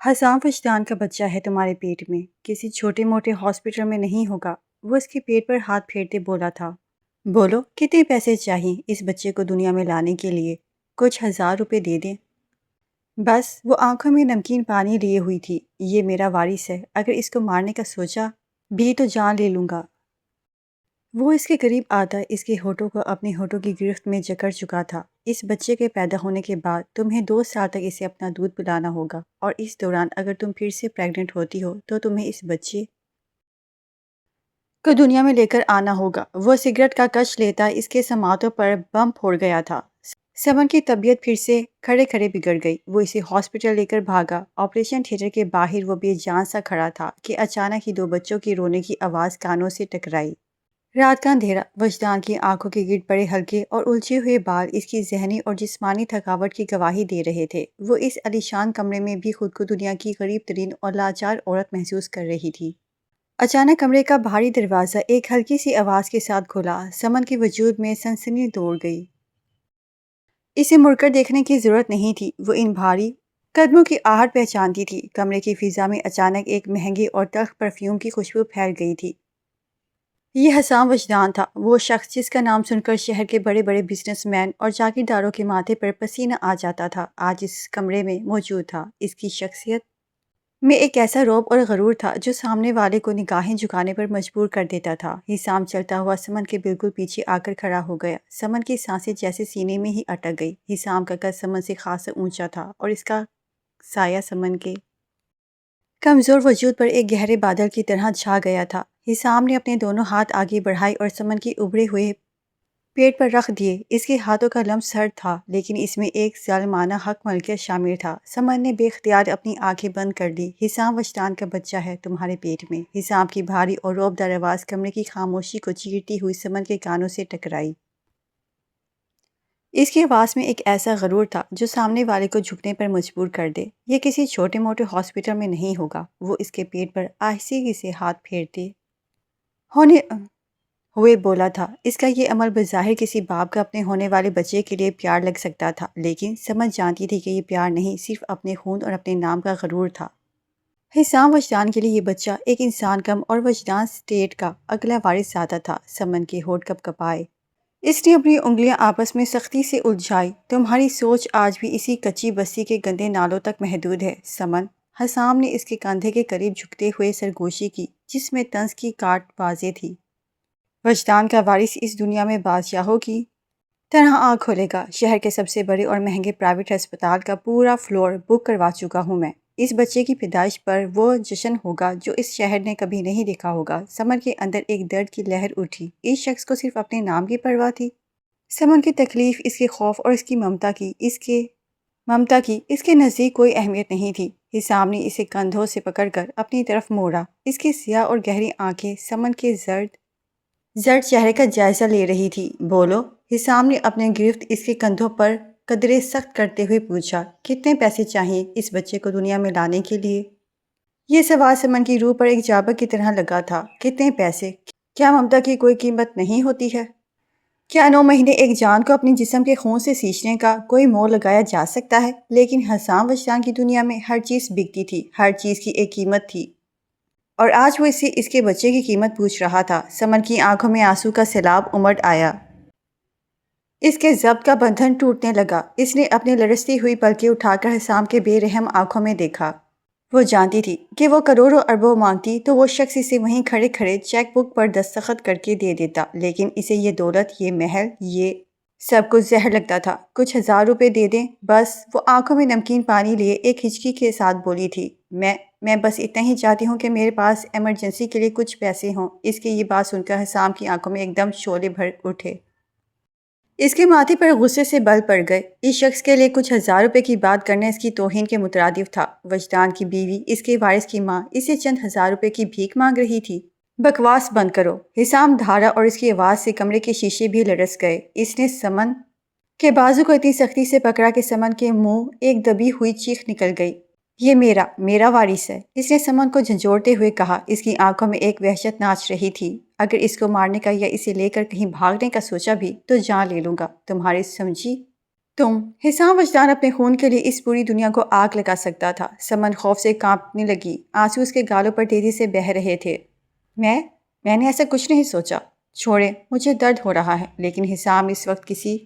حسام وجدان کا بچہ ہے تمہارے پیٹ میں، کسی چھوٹے موٹے ہاسپٹل میں نہیں ہوگا۔ وہ اس کے پیٹ پر ہاتھ پھیرتے بولا تھا۔ بولو کتنے پیسے چاہیے اس بچے کو دنیا میں لانے کے لیے؟ کچھ 1000 روپے دے دیں۔ بس وہ آنکھوں میں نمکین پانی لیے ہوئی تھی۔ یہ میرا وارث ہے، اگر اس کو مارنے کا سوچا بھی تو جان لے لوں گا۔ وہ اس کے قریب آتا اس کے ہونٹوں کو اپنے ہونٹوں کی گرفت میں جکڑ چکا تھا۔ اس بچے کے پیدا ہونے کے بعد تمہیں 2 سال تک اسے اپنا دودھ پلانا ہوگا، اور اس دوران اگر تم پھر سے پریگننٹ ہوتی ہو تو تمہیں اس بچے کو دنیا میں لے کر آنا ہوگا۔ وہ سگریٹ کا کش لیتا اس کے سماعتوں پر بم پھوڑ گیا تھا۔ سمن کی طبیعت پھر سے کھڑے کھڑے بگڑ گئی۔ وہ اسے ہاسپٹل لے کر بھاگا۔ آپریشن تھیٹر کے باہر وہ بے جان سا کھڑا تھا کہ اچانک ہی 2 بچوں کی رونے کی آواز کانوں سے ٹکرائی۔ رات کا اندھیرا، وجدان کی آنکھوں کے گرد پڑے ہلکے اور الجھے ہوئے بال اس کی ذہنی اور جسمانی تھکاوٹ کی گواہی دے رہے تھے۔ وہ اس عالیشان کمرے میں بھی خود کو دنیا کی غریب ترین اور لاچار عورت محسوس کر رہی تھی۔ اچانک کمرے کا بھاری دروازہ ایک ہلکی سی آواز کے ساتھ کھلا۔ سمن کے وجود میں سنسنی دوڑ گئی۔ اسے مڑ کر دیکھنے کی ضرورت نہیں تھی، وہ ان بھاری قدموں کی آہٹ پہچانتی تھی۔ کمرے کی فضا میں اچانک ایک مہنگے اور تلخ پرفیوم کی خوشبو پھیل گئی تھی۔ یہ حسام وجدان تھا، وہ شخص جس کا نام سن کر شہر کے بڑے بڑے بزنس مین اور جاگیرداروں کے ماتھے پر پسینہ آ جاتا تھا، آج اس کمرے میں موجود تھا۔ اس کی شخصیت میں ایک ایسا رعب اور غرور تھا جو سامنے والے کو نگاہیں جھکانے پر مجبور کر دیتا تھا۔ حسام چلتا ہوا سمن کے بالکل پیچھے آ کر کھڑا ہو گیا۔ سمن کی سانسیں جیسے سینے میں ہی اٹک گئی۔ حسام کا قد سمن سے خاصا اونچا تھا اور اس کا سایہ سمن کے کمزور وجود پر ایک گہرے بادل کی طرح چھا گیا تھا۔ حسام نے اپنے دونوں ہاتھ آگے بڑھائے اور سمن کی ابھرے ہوئے پیٹ پر رکھ دیے۔ اس کے ہاتھوں کا لمس سرد تھا، لیکن اس میں ایک ظالمانہ حق ملکیت شامل تھا۔ سمن نے بے اختیار اپنی آنکھیں بند کر لی۔ حسام وجدان کا بچہ ہے تمہارے پیٹ میں۔ حسام کی بھاری اور رعبدار آواز کمرے کی خاموشی کو چیرتی ہوئی سمن کے کانوں سے ٹکرائی۔ اس کی آواز میں ایک ایسا غرور تھا جو سامنے والے کو جھکنے پر مجبور کر دے۔ یہ کسی چھوٹے موٹے ہاسپٹل میں نہیں ہوگا۔ وہ اس کے پیٹ پر آہستگی سے ہاتھ پھیرتے ہوئے بولا تھا۔ اس کا یہ عمل بظاہر کسی باپ کا اپنے ہونے والے بچے کے لیے پیار لگ سکتا تھا، لیکن سمجھ جانتی تھی کہ یہ پیار نہیں، صرف اپنے خون اور اپنے نام کا غرور تھا۔ حسام وجدان کے لیے یہ بچہ ایک انسان کم اور وجدان اسٹیٹ کا اگلا وارث زیادہ تھا۔ سمن کے ہونٹ کپ کپائے۔ اس نے اپنی انگلیاں آپس میں سختی سے الجھائی۔ تمہاری سوچ آج بھی اسی کچی بستی کے گندے نالوں تک محدود ہے، سمن۔ حسام نے اس کے کندھے کے قریب جھکتے ہوئے سرگوشی کی، جس میں طنز کی کاٹ واضح تھی۔ وجدان کا وارث اس دنیا میں بادشاہوں کی طرح آنکھ کھولے گا۔ شہر کے سب سے بڑے اور مہنگے پرائیویٹ ہسپتال کا پورا فلور بک کروا چکا ہوں میں۔ اس بچے کی پیدائش پر وہ جشن ہوگا جو اس شہر نے کبھی نہیں دیکھا ہوگا۔ سمن کے اندر ایک درد کی لہر اٹھی۔ اس شخص کو صرف اپنے نام کی پرواہ تھی۔ سمن کی تکلیف، اس کے خوف اور اس کی ممتا کی اس کے نزدیک کوئی اہمیت نہیں تھی۔ حسام نے اسے کندھوں سے پکڑ کر اپنی طرف موڑا۔ اس کی سیاہ اور گہری آنکھیں سمن کے زرد چہرے کا جائزہ لے رہی تھی۔ بولو، حسام نے اپنے گرفت اس کے کندھوں پر قدرے سخت کرتے ہوئے پوچھا۔ کتنے پیسے چاہیے اس بچے کو دنیا میں لانے کے لیے؟ یہ سوال سمن کی روح پر ایک جابر کی طرح لگا تھا۔ کتنے پیسے؟ کیا ممتا کی کوئی قیمت نہیں ہوتی ہے؟ کیا 9 مہینے ایک جان کو اپنے جسم کے خون سے سینچنے کا کوئی مول لگایا جا سکتا ہے؟ لیکن حسام وجدان کی دنیا میں ہر چیز بکتی تھی، ہر چیز کی ایک قیمت تھی، اور آج وہ اس سے اس کے بچے کی قیمت پوچھ رہا تھا۔ سمن کی آنکھوں میں آنسو کا سیلاب امڑ آیا۔ اس کے ضبط کا بندھن ٹوٹنے لگا۔ اس نے اپنی لرزتی ہوئی پلکیں اٹھا کر حسام کے بے رحم آنکھوں میں دیکھا۔ وہ جانتی تھی کہ وہ کروڑوں اربوں مانگتی تو وہ شخص اسے وہیں کھڑے کھڑے چیک بک پر دستخط کر کے دے دیتا، لیکن اسے یہ دولت، یہ محل، یہ سب کچھ زہر لگتا تھا۔ کچھ 1000 روپے دے دیں بس۔ وہ آنکھوں میں نمکین پانی لیے ایک ہچکی کے ساتھ بولی تھی۔ میں بس اتنا ہی چاہتی ہوں کہ میرے پاس ایمرجنسی کے لیے کچھ پیسے ہوں۔ اس کی یہ بات سن کر حسام کی آنکھوں میں ایک دم شعلے بھڑ اٹھے۔ اس کے ماتھے پر غصے سے بل پڑ گئے۔ اس شخص کے لیے کچھ 1000 روپے کی بات کرنا اس کی توہین کے مترادف تھا۔ وجدان کی بیوی، اس کے وارث کی ماں، اسے چند 1000 روپے کی بھیک مانگ رہی تھی۔ بکواس بند کرو، حسام دھارا، اور اس کی آواز سے کمرے کے شیشے بھی لرز گئے۔ اس نے سمن کے بازو کو اتنی سختی سے پکڑا کہ سمن کے منہ ایک دبی ہوئی چیخ نکل گئی۔ یہ میرا وارث ہے، اس نے سمن کو جھنجھوڑتے ہوئے کہا۔ اس کی آنکھوں میں ایک وحشت ناچ رہی تھی۔ اگر اس کو مارنے کا یا اسے لے کر کہیں بھاگنے کا سوچا بھی تو جان لے لوں گا، تمہاری سمجھی؟ تم حسام وجدان اپنے خون کے لیے اس پوری دنیا کو آگ لگا سکتا تھا۔ سمن خوف سے کانپنے لگی، آنسو اس کے گالوں پر تیزی سے بہہ رہے تھے۔ میں نے ایسا کچھ نہیں سوچا، چھوڑیں، مجھے درد ہو رہا ہے۔ لیکن حسام اس وقت کسی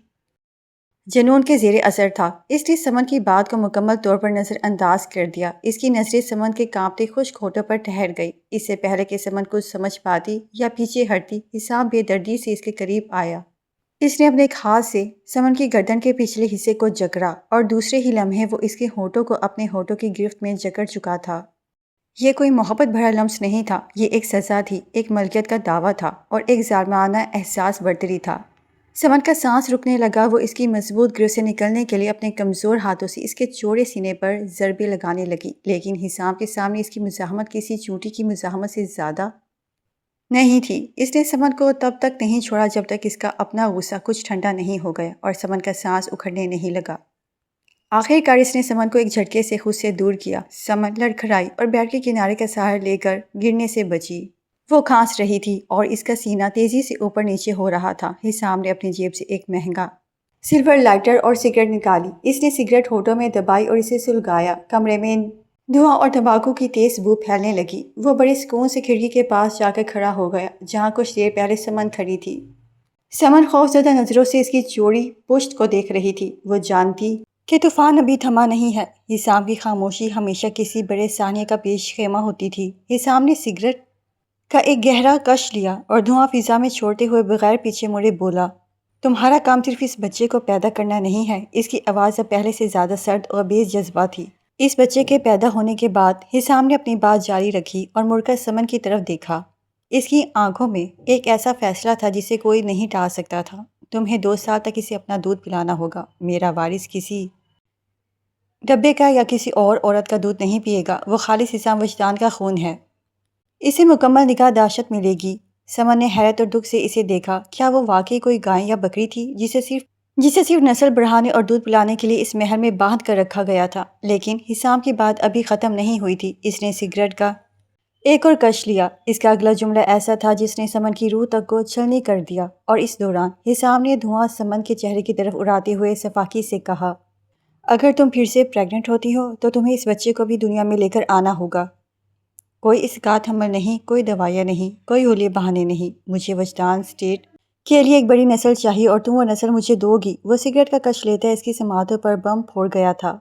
جنون کے زیر اثر تھا، اس لیے سمن کی بات کو مکمل طور پر نظر انداز کر دیا۔ اس کی نظریں سمن کے کانپتے خشک ہونٹوں پر ٹھہر گئی۔ اس سے پہلے کہ سمن کچھ سمجھ پاتی یا پیچھے ہٹتی، حسام بے دردی سے اس کے قریب آیا۔ اس نے اپنے ایک ہاتھ سے سمن کی گردن کے پچھلے حصے کو جکڑا اور دوسرے ہی لمحے وہ اس کے ہونٹوں کو اپنے ہونٹوں کی گرفت میں جکڑ چکا تھا۔ یہ کوئی محبت بھرا لمس نہیں تھا، یہ ایک سزا تھی، ایک ملکیت کا دعویٰ تھا اور ایک ظالمانہ احساس برتری تھا۔ سمن کا سانس رکنے لگا، وہ اس کی مضبوط گرفت سے نکلنے کے لیے اپنے کمزور ہاتھوں سے اس کے چوڑے سینے پر ضربیں لگانے لگی، لیکن حسام کے سامنے اس کی مزاحمت کسی چونٹی کی مزاحمت سے زیادہ نہیں تھی۔ اس نے سمن کو تب تک نہیں چھوڑا جب تک اس کا اپنا غصہ کچھ ٹھنڈا نہیں ہو گیا اور سمن کا سانس اکھڑنے نہیں لگا۔ آخر کار اس نے سمن کو ایک جھٹکے سے خود سے دور کیا۔ سمن لڑکھڑائی اور بیڈ کے کنارے کا سہارا لے کر گرنے سے بچی۔ وہ کھانس رہی تھی اور اس کا سینہ تیزی سے اوپر نیچے ہو رہا تھا۔ حسام نے اپنی جیب سے ایک مہنگا سلور لائٹر اور سگریٹ نکالی۔ اس نے سگریٹ ہونٹوں میں دبائی اور اسے سلگایا۔ کمرے میں دھواں اور تمباکو کی تیز بو پھیلنے لگی۔ وہ بڑے سکون سے کھڑکی کے پاس جا کر کھڑا ہو گیا جہاں کچھ دیر پہلے سمن کھڑی تھی۔ سمن خوفزدہ نظروں سے اس کی چوڑی پشت کو دیکھ رہی تھی۔ وہ جانتی کہ طوفان ابھی تھما نہیں ہے۔ حسام کی خاموشی ہمیشہ کسی بڑے سانحے کا پیش خیمہ ہوتی تھی۔ حسام نے سگریٹ کا ایک گہرا کش لیا اور دھواں فضا میں چھوڑتے ہوئے بغیر پیچھے مڑے بولا، تمہارا کام صرف اس بچے کو پیدا کرنا نہیں ہے۔ اس کی آواز اب پہلے سے زیادہ سرد اور بے جذبہ تھی۔ اس بچے کے پیدا ہونے کے بعد حسام نے اپنی بات جاری رکھی اور مڑ کر سمن کی طرف دیکھا۔ اس کی آنکھوں میں ایک ایسا فیصلہ تھا جسے کوئی نہیں ٹال سکتا تھا۔ تمہیں 2 سال تک اسے اپنا دودھ پلانا ہوگا۔ میرا وارث کسی ڈبے کا یا کسی اور عورت کا دودھ نہیں پیے گا، وہ خالص حسام وجدان کا خون ہے۔ اسے مکمل نگہداشت ملے گی۔ سمن نے حیرت اور دکھ سے اسے دیکھا۔ کیا وہ واقعی کوئی گائے یا بکری تھی جسے صرف نسل بڑھانے اور دودھ پلانے کے لیے اس محل میں باندھ کر رکھا گیا تھا؟ لیکن حسام کی بات ابھی ختم نہیں ہوئی تھی۔ اس نے سگریٹ کا ایک اور کش لیا۔ اس کا اگلا جملہ ایسا تھا جس نے سمن کی روح تک کو چھلنی کر دیا، اور اس دوران حسام نے دھواں سمن کے چہرے کی طرف اڑاتے ہوئے سفاکی سے کہا، اگر تم پھر سے پریگننٹ ہوتی ہو تو تمہیں اس بچے کو بھی دنیا میں لے کر آنا ہوگا۔ کوئی اسقاط حمل نہیں، کوئی دوائیاں نہیں، کوئی حلیے بہانے نہیں۔ مجھے وجدان اسٹیٹ کے لیے ایک بڑی نسل چاہیے اور تم وہ نسل مجھے دو گی۔ وہ سگریٹ کا کش لیتا اس کی سماعتوں پر بم پھوڑ گیا تھا۔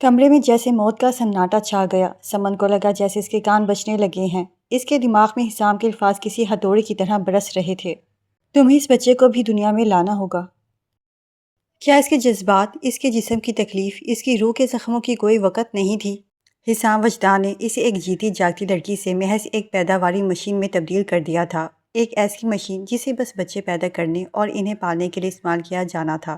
کمرے میں جیسے موت کا سناٹا چھا گیا۔ سمن کو لگا جیسے اس کے کان بجنے لگے ہیں۔ اس کے دماغ میں حسام کے الفاظ کسی ہتھوڑے کی طرح برس رہے تھے۔ تمہیں اس بچے کو بھی دنیا میں لانا ہوگا۔ کیا اس کے جذبات، اس کے جسم کی تکلیف، اس کی روح کے زخموں کی کوئی وقت نہیں تھی؟ حسام وجدان نے اسے ایک جیتی جاگتی لڑکی سے محض ایک پیداواری مشین میں تبدیل کر دیا تھا، ایک ایسی مشین جسے بس بچے پیدا کرنے اور انہیں پالنے کے لیے استعمال کیا جانا تھا۔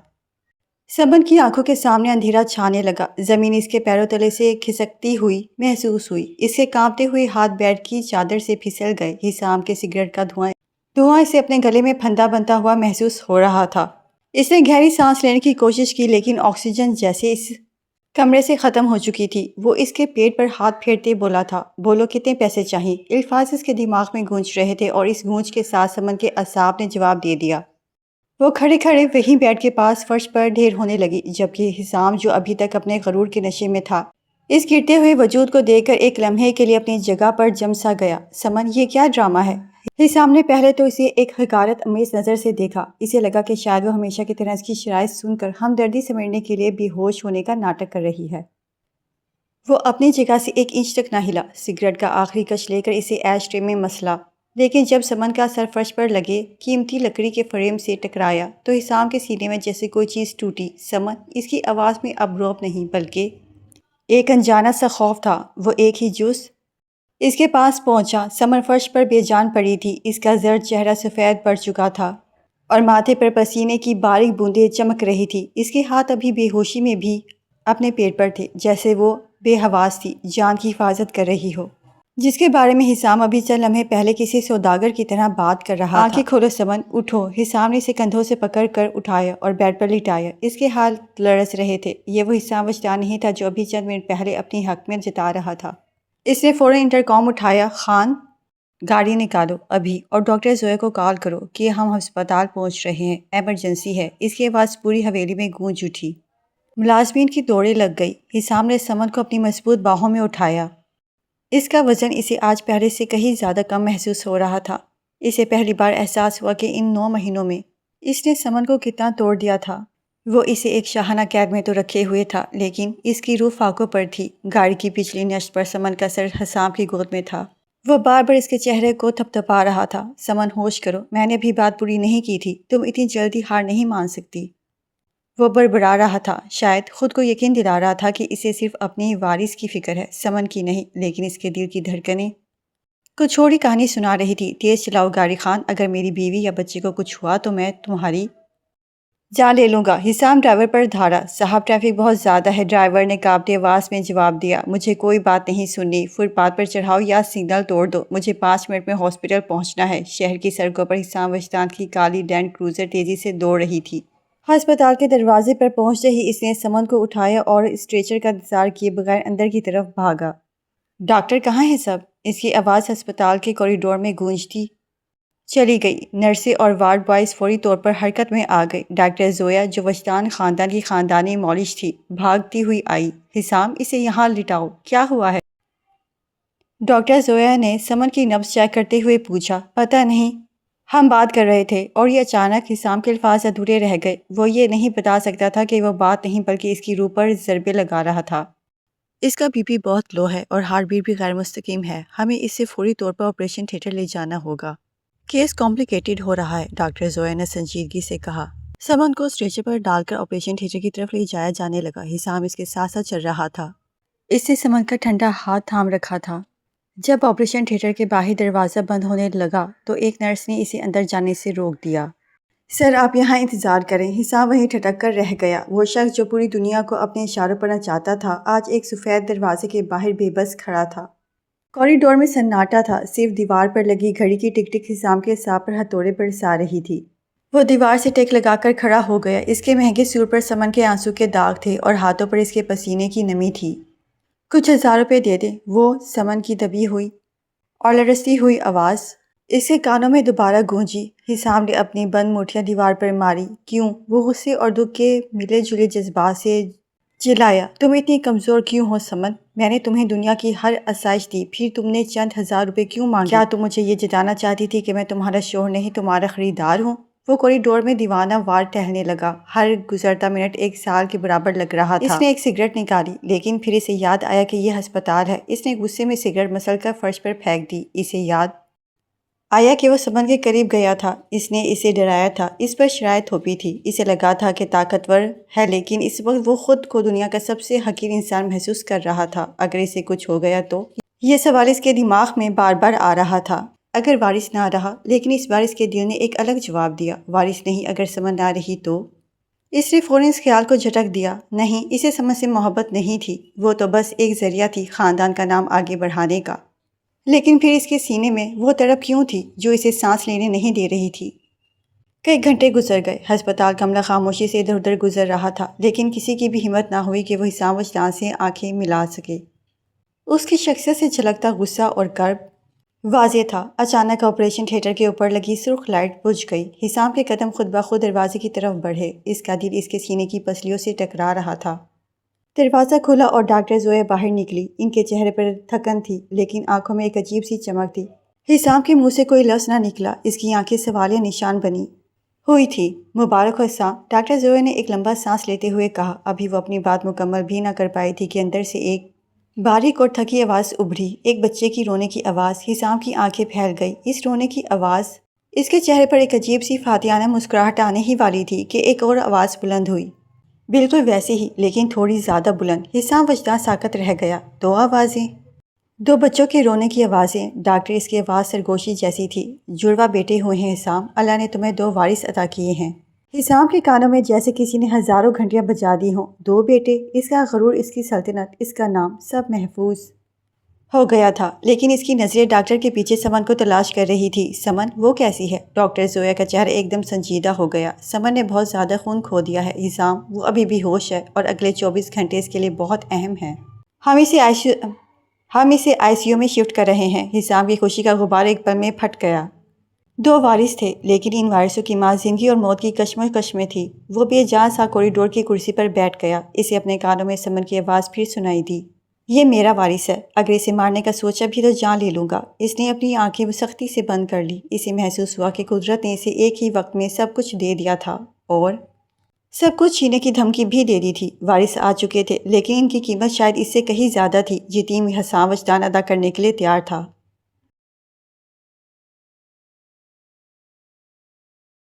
سمن کی آنکھوں کے سامنے اندھیرا چھانے لگا، زمین اس کے پیروں تلے سے کھسکتی ہوئی محسوس ہوئی، اس کے کانپتے ہوئے ہاتھ بیڈ کی چادر سے پھسل گئے۔ حسام کے سگریٹ کا دھواں اسے اپنے گلے میں پھندا بنتا ہوا محسوس ہو رہا تھا۔ اس نے گہری سانس لینے کی کوشش کی لیکن آکسیجن جیسے اس کمرے سے ختم ہو چکی تھی۔ وہ اس کے پیٹ پر ہاتھ پھیرتے بولا تھا، بولو کتنے پیسے چاہیے؟ الفاظ اس کے دماغ میں گونج رہے تھے اور اس گونج کے ساتھ سمن کے اعصاب نے جواب دے دیا۔ وہ کھڑے کھڑے وہیں بیڈ کے پاس فرش پر ڈھیر ہونے لگی، جبکہ حسام جو ابھی تک اپنے غرور کے نشے میں تھا، اس گرتے ہوئے وجود کو دیکھ کر ایک لمحے کے لیے اپنی جگہ پر جم سا گیا۔ سمن، یہ کیا ڈرامہ ہے؟ حسام نے پہلے تو اسے ایک حقارت امیز نظر سے دیکھا۔ اسے لگا کہ شاید وہ ہمیشہ کی طرح اس کی شرائط سن کر ہمدردی سمجھنے کے لیے بے ہوش ہونے کا ناٹک کر رہی ہے۔ وہ اپنی جگہ سے 1 انچ تک نہ ہلا، سگریٹ کا آخری کش لے کر اسے ایش ٹرے میں مسلا، لیکن جب سمن کا سر فرش پر لگے قیمتی لکڑی کے فریم سے ٹکرایا تو حسام کے سینے میں جیسے کوئی چیز ٹوٹی۔ سمن، اس کی آواز میں اب رعب نہیں بلکہ ایک انجانا سا خوف تھا۔ وہ ایک ہی جوس اس کے پاس پہنچا۔ سمن فرش پر بے جان پڑی تھی، اس کا زرد چہرہ سفید پڑ چکا تھا اور ماتھے پر پسینے کی باریک بوندیں چمک رہی تھی۔ اس کے ہاتھ ابھی بے ہوشی میں بھی اپنے پیٹ پر تھے، جیسے وہ بے حواس تھی، جان کی حفاظت کر رہی ہو، جس کے بارے میں حسام ابھی چند لمحے پہلے کسی سوداگر کی طرح بات کر رہا تھا۔ آنکھیں کھولو سمن، اٹھو۔ حسام نے اسے کندھوں سے پکڑ کر اٹھایا اور بیڈ پر لٹایا۔ اس کے ہاتھ لرز رہے تھے۔ یہ وہ حسام وجدان نہیں تھا جو ابھی چند منٹ پہلے اپنی حاکمیت جتا رہا تھا۔ اس نے فوراً انٹرکام اٹھایا، خان، گاڑی نکالو ابھی اور ڈاکٹر زویا کو کال کرو کہ ہم ہسپتال پہنچ رہے ہیں، ایمرجنسی ہے۔ اس کی آواز پوری حویلی میں گونج اٹھی۔ ملازمین کی دوڑیں لگ گئی۔ حسام نے سمن کو اپنی مضبوط باہوں میں اٹھایا۔ اس کا وزن اسے آج پہلے سے کہیں زیادہ کم محسوس ہو رہا تھا۔ اسے پہلی بار احساس ہوا کہ ان 9 مہینوں میں اس نے سمن کو کتنا توڑ دیا تھا۔ وہ اسے ایک شاہانہ قید میں تو رکھے ہوئے تھا، لیکن اس کی روح فاقوں پر تھی۔ گاڑی کی پچھلی نشست پر سمن کا سر حسام کی گود میں تھا۔ وہ بار بار اس کے چہرے کو تھپتھپا رہا تھا۔ سمن، ہوش کرو، میں نے ابھی بات پوری نہیں کی تھی، تم اتنی جلدی ہار نہیں مان سکتی۔ وہ بڑبڑا رہا تھا، شاید خود کو یقین دلا رہا تھا کہ اسے صرف اپنی وارث کی فکر ہے، سمن کی نہیں، لیکن اس کے دل کی دھڑکنیں کچھ اور ہی کہانی سنا رہی تھی۔ تیز چلاؤ گاڑی خان، اگر میری بیوی یا بچے کو کچھ ہوا تو میں تمہاری جان لے لوں گا۔ حسام ڈرائیور پر دھاڑا۔ صاحب، ٹریفک بہت زیادہ ہے، ڈرائیور نے کانپتی آواز میں جواب دیا۔ مجھے کوئی بات نہیں سننی، فٹ پاتھ پر چڑھاؤ یا سگنل توڑ دو، مجھے 5 منٹ میں ہاسپٹل پہنچنا ہے۔ شہر کی سڑکوں پر حسام وجدان کی کالی لینڈ کروزر تیزی سے دوڑ رہی تھی۔ ہسپتال کے دروازے پر پہنچتے ہی اس نے سمن کو اٹھایا اور اسٹریچر کا انتظار کیے بغیر اندر کی طرف بھاگا۔ ڈاکٹر کہاں ہیں سب؟ اس کی آواز ہسپتال کے کوریڈور میں گونجتی چلی گئی۔ نرسیں اور وارڈ بوائز فوری طور پر حرکت میں آ گئے۔ ڈاکٹر زویا، جو وجدان خاندان کی خاندانی مولش تھی، بھاگتی ہوئی آئی۔ حسام، اسے یہاں لٹاؤ، کیا ہوا ہے؟ ڈاکٹر زویا نے سمن کی نبض چیک کرتے ہوئے پوچھا۔ پتہ نہیں، ہم بات کر رہے تھے اور یہ اچانک حسام کے الفاظ ادھورے رہ گئے۔ وہ یہ نہیں بتا سکتا تھا کہ وہ بات نہیں بلکہ اس کی روح پر ضربے لگا رہا تھا۔ اس کا بی پی بہت لو ہے اور ہارٹ بیٹ بھی غیر مستقیم ہے، ہمیں اسے فوری طور پر آپریشن تھیٹر لے جانا ہوگا۔ کیس کمپلیکیٹڈ ہو رہا ہے، ڈاکٹر زویا نے سنجیدگی سے کہا۔ سمن کو اسٹریچر پر ڈال کر آپریشن تھیٹر کی طرف لے جایا جانے لگا۔ حسام اس کے ساتھ ساتھ چل رہا تھا۔ اس نے سمن کا ٹھنڈا ہاتھ تھام رکھا تھا۔ جب آپریشن تھیٹر کے باہر دروازہ بند ہونے لگا تو ایک نرس نے اسے اندر جانے سے روک دیا۔ سر، آپ یہاں انتظار کریں۔ حسام وہیں ٹھٹک کر رہ گیا۔ وہ شخص جو پوری دنیا کو اپنے اشاروں پر نچاتا تھا، آج ایک سفید دروازے کے باہر بے بس کھڑا تھا۔ کوریڈور میں سناٹا تھا، صرف دیوار پر لگی گھڑی کی ٹک ٹک حسام کے ساتھ پر ہتھوڑے برسا رہی تھی۔ وہ دیوار سے ٹیک لگا کر کھڑا ہو گیا۔ اس کے مہنگے سوٹ پر سمن کے آنسو کے داغ تھے اور ہاتھوں پر اس کے پسینے کی نمی تھی۔ کچھ 1000 روپے دے دیں، وہ سمن کی دبی ہوئی اور لرزتی ہوئی آواز اس کے کانوں میں دوبارہ گونجی۔ حسام نے اپنی بند مٹھیاں دیوار پر ماری۔ کیوں؟ وہ غصے اور دکھ کے ملے جلے جذبات سے چلایا۔ تم اتنی کمزور کیوں ہو سمن؟ میں نے تمہیں دنیا کی ہر آسائش دی، پھر تم نے چند 1000 روپے کیوں مانگے؟ کیا تم مجھے یہ جتانا چاہتی تھی کہ میں تمہارا شوہر نہیں، تمہارا خریدار ہوں؟ وہ کوریڈور میں دیوانہ وار ٹہلنے لگا۔ ہر گزرتا منٹ ایک سال کے برابر لگ رہا تھا۔ اس نے ایک سگریٹ نکالی، لیکن پھر اسے یاد آیا کہ یہ ہسپتال ہے۔ اس نے غصے میں سگریٹ مسل کر فرش پر پھینک دی۔ اسے یاد آیا کہ وہ سمن کے قریب گیا تھا، اس نے اسے ڈرایا تھا، اس پر شرائط تھوپی تھی۔ اسے لگا تھا کہ طاقتور ہے، لیکن اس وقت وہ خود کو دنیا کا سب سے حقیر انسان محسوس کر رہا تھا۔ اگر اسے کچھ ہو گیا تو؟ یہ سوال اس کے دماغ میں بار بار آ رہا تھا۔ اگر وارث نہ رہا؟ لیکن اس بار اس کے دل نے ایک الگ جواب دیا۔ وارث نہیں، اگر سمن نہ رہی تو؟ اس نے فوراً اس خیال کو جھٹک دیا۔ نہیں، اسے سمن سے محبت نہیں تھی، وہ تو بس ایک ذریعہ تھی خاندان کا نام آگے بڑھانے کا۔ لیکن پھر اس کے سینے میں وہ تڑپ کیوں تھی جو اسے سانس لینے نہیں دے رہی تھی؟ کئی گھنٹے گزر گئے۔ ہسپتال کا عملہ خاموشی سے ادھر ادھر گزر رہا تھا، لیکن کسی کی بھی ہمت نہ ہوئی کہ وہ حسام وجدان سے آنکھیں ملا سکے۔ اس کی شخصیت سے جھلکتا غصہ اور کرب واضح تھا۔ اچانک آپریشن تھیٹر کے اوپر لگی سرخ لائٹ بجھ گئی۔ حسام کے قدم خود بخود دروازے کی طرف بڑھے۔ اس کا دل اس کے سینے کی پسلیوں سے ٹکرا رہا تھا۔ دروازہ کھلا اور ڈاکٹر زویا باہر نکلی۔ ان کے چہرے پر تھکن تھی، لیکن آنکھوں میں ایک عجیب سی چمک تھی۔ حسام کے منہ سے کوئی لفظ نہ نکلا، اس کی آنکھیں سوالیہ نشان بنی ہوئی تھی۔ مبارک ہو حسام، ڈاکٹر زویا نے ایک لمبا سانس لیتے ہوئے کہا۔ ابھی وہ اپنی بات مکمل بھی نہ کر پائی تھی کہ اندر سے ایک باریک اور تھکی آواز ابھری، ایک بچے کی رونے کی آواز۔ حسام کی آنکھیں پھیل گئی۔ اس رونے کی آواز اس کے چہرے پر ایک عجیب سی فاتحانہ مسکراہٹ آنے ہی والی تھی کہ ایک اور آواز بلند ہوئی، بالکل ویسی ہی لیکن تھوڑی زیادہ بلند۔ حسام وجدان ساکت رہ گیا۔ 2 آوازیں، 2 بچوں کے رونے کی آوازیں۔ ڈاکٹر، اس کی آواز سرگوشی جیسی تھی۔ جڑواں بیٹے ہوئے ہیں حسام، اللہ نے تمہیں 2 وارث عطا کیے ہیں۔ حسام کے کانوں میں جیسے کسی نے ہزاروں گھنٹیاں بجا دی ہوں۔ 2 بیٹے، اس کا غرور، اس کی سلطنت، اس کا نام، سب محفوظ ہو گیا تھا۔ لیکن اس کی نظریں ڈاکٹر کے پیچھے سمن کو تلاش کر رہی تھی۔ سمن، وہ کیسی ہے؟ ڈاکٹر زویا کا چہرہ ایک دم سنجیدہ ہو گیا۔ سمن نے بہت زیادہ خون کھو دیا ہے حسام، وہ ابھی بھی ہوش ہے اور اگلے 24 گھنٹے اس کے لیے بہت اہم ہیں۔ ہم اسے آئی سی یو میں شفٹ کر رہے ہیں۔ حسام کی خوشی کا غبار ایک پل میں پھٹ گیا۔ دو وارث تھے، لیکن ان وارثوں کی ماں زندگی اور موت کی کشمکش میں تھی۔ وہ بے جان سا کوریڈور کی کرسی پر بیٹھ گیا۔ اسے اپنے کانوں میں سمن کی آواز پھر سنائی دی۔ یہ میرا وارث ہے، اگر اسے مارنے کا سوچا بھی تو جان لے لوں گا۔ اس نے اپنی آنکھیں سختی سے بند کر لی۔ اسے محسوس ہوا کہ قدرت نے اسے ایک ہی وقت میں سب کچھ دے دیا تھا اور سب کچھ چھینے کی دھمکی بھی دے دی تھی۔ وارث آ چکے تھے، لیکن ان کی قیمت شاید اس سے کہیں زیادہ تھی۔ یتیم حساں وجدان ادا کرنے کے لیے تیار تھا۔